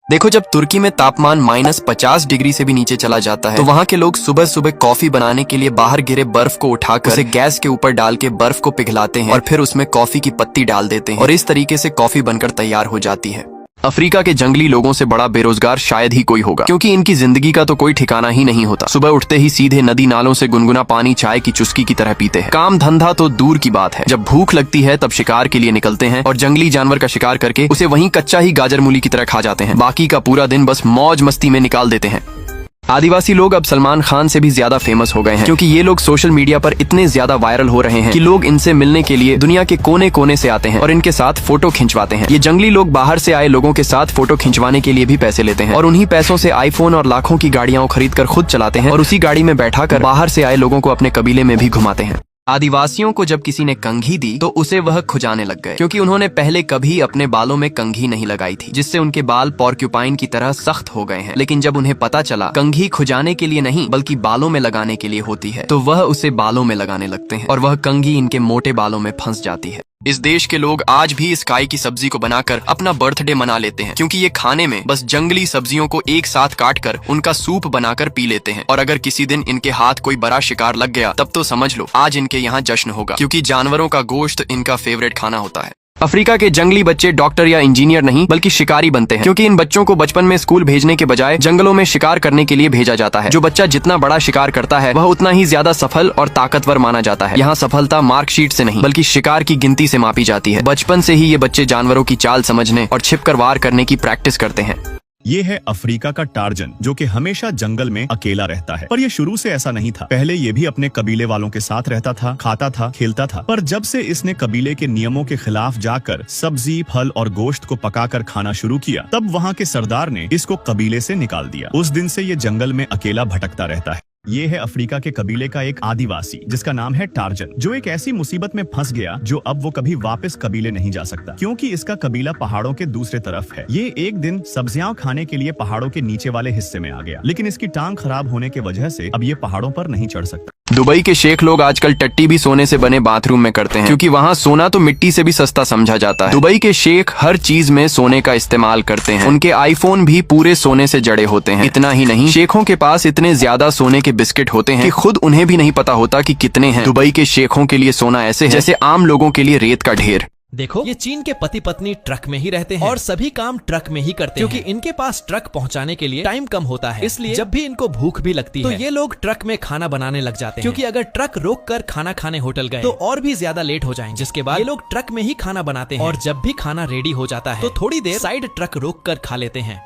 देखो, जब तुर्की में तापमान -50 डिग्री से भी नीचे चला जाता है तो वहाँ के लोग सुबह सुबह कॉफी बनाने के लिए बाहर गिरे बर्फ को उठाकर उसे गैस के ऊपर डाल के बर्फ को पिघलाते हैं और फिर उसमें कॉफी की पत्ती डाल देते हैं और इस तरीके से कॉफी बनकर तैयार हो जाती है। अफ्रीका के जंगली लोगों से बड़ा बेरोजगार शायद ही कोई होगा, क्योंकि इनकी जिंदगी का तो कोई ठिकाना ही नहीं होता। सुबह उठते ही सीधे नदी नालों से गुनगुना पानी चाय की चुस्की की तरह पीते हैं। काम धंधा तो दूर की बात है, जब भूख लगती है तब शिकार के लिए निकलते हैं और जंगली जानवर का शिकार करके उसे वहीं कच्चा ही गाजर मूली की तरह खा जाते हैं। बाकी का पूरा दिन बस मौज मस्ती में निकाल देते हैं। आदिवासी लोग अब सलमान खान से भी ज्यादा फेमस हो गए हैं, क्योंकि ये लोग सोशल मीडिया पर इतने ज्यादा वायरल हो रहे हैं कि लोग इनसे मिलने के लिए दुनिया के कोने कोने से आते हैं और इनके साथ फोटो खिंचवाते हैं। ये जंगली लोग बाहर से आए लोगों के साथ फोटो खिंचवाने के लिए भी पैसे लेते हैं और उन्हीं पैसों से आईफोन और लाखों की गाड़ियां खरीद कर खुद चलाते हैं और उसी गाड़ी में बैठाकर बाहर से आए लोगों को अपने कबीले में भी घुमाते हैं। आदिवासियों को जब किसी ने कंघी दी तो उसे वह खुजाने लग गए, क्योंकि उन्होंने पहले कभी अपने बालों में कंघी नहीं लगाई थी, जिससे उनके बाल पोर्क्यूपाइन की तरह सख्त हो गए हैं। लेकिन जब उन्हें पता चला कंघी खुजाने के लिए नहीं बल्कि बालों में लगाने के लिए होती है तो वह उसे बालों में लगाने लगते हैं और वह कंघी इनके मोटे बालों में फंस जाती है। इस देश के लोग आज भी इस काई की सब्जी को बनाकर अपना बर्थडे मना लेते हैं, क्योंकि ये खाने में बस जंगली सब्जियों को एक साथ काटकर उनका सूप बनाकर पी लेते हैं। और अगर किसी दिन इनके हाथ कोई बड़ा शिकार लग गया तब तो समझ लो आज इनके यहाँ जश्न होगा, क्योंकि जानवरों का गोश्त इनका फेवरेट खाना होता है। अफ्रीका के जंगली बच्चे डॉक्टर या इंजीनियर नहीं बल्कि शिकारी बनते हैं, क्योंकि इन बच्चों को बचपन में स्कूल भेजने के बजाय जंगलों में शिकार करने के लिए भेजा जाता है। जो बच्चा जितना बड़ा शिकार करता है वह उतना ही ज्यादा सफल और ताकतवर माना जाता है। यहाँ सफलता मार्कशीट से नहीं बल्कि शिकार की गिनती से मापी जाती है। बचपन से ही ये बच्चे जानवरों की चाल समझने और छिपकर वार करने की प्रैक्टिस करते हैं। ये है अफ्रीका का टार्जन, जो कि हमेशा जंगल में अकेला रहता है। पर ये शुरू से ऐसा नहीं था। पहले ये भी अपने कबीले वालों के साथ रहता था, खाता था, खेलता था। पर जब से इसने कबीले के नियमों के खिलाफ जाकर सब्जी, फल और गोश्त को पकाकर खाना शुरू किया, तब वहाँ के सरदार ने इसको कबीले से निकाल दिया। उस दिन से ये जंगल में अकेला भटकता रहता है। ये है अफ्रीका के कबीले का एक आदिवासी, जिसका नाम है टार्जन, जो एक ऐसी मुसीबत में फंस गया जो अब वो कभी वापस कबीले नहीं जा सकता, क्योंकि इसका कबीला पहाड़ों के दूसरे तरफ है। ये एक दिन सब्जियां खाने के लिए पहाड़ों के नीचे वाले हिस्से में आ गया, लेकिन इसकी टांग खराब होने की वजह से अब ये पहाड़ों पर नहीं चढ़ सकता। दुबई के शेख लोग आजकल टट्टी भी सोने से बने बाथरूम में करते हैं, क्योंकि वहाँ सोना तो मिट्टी से भी सस्ता समझा जाता है। दुबई के शेख हर चीज में सोने का इस्तेमाल करते हैं। उनके आईफोन भी पूरे सोने से जड़े होते हैं। इतना ही नहीं, शेखों के पास इतने ज्यादा सोने के बिस्किट होते हैं कि खुद उन्हें भी नहीं पता होता कि कितने हैं। दुबई के शेखों के लिए सोना ऐसे है जैसे आम लोगों के लिए रेत का ढेर। देखो, ये चीन के पति पत्नी ट्रक में ही रहते हैं और सभी काम ट्रक में ही करते हैं, क्योंकि इनके पास ट्रक पहुंचाने के लिए टाइम कम होता है। इसलिए जब भी इनको भूख भी लगती है तो ये लोग ट्रक में खाना बनाने लग जाते हैं, क्योंकि अगर ट्रक रोक कर खाना खाने होटल गए तो और भी ज्यादा लेट हो जाएंगे। जिसके बाद ये लोग ट्रक में ही खाना बनाते हैं और जब भी खाना रेडी हो जाता है तो थोड़ी देर साइड ट्रक रोक कर खा लेते हैं।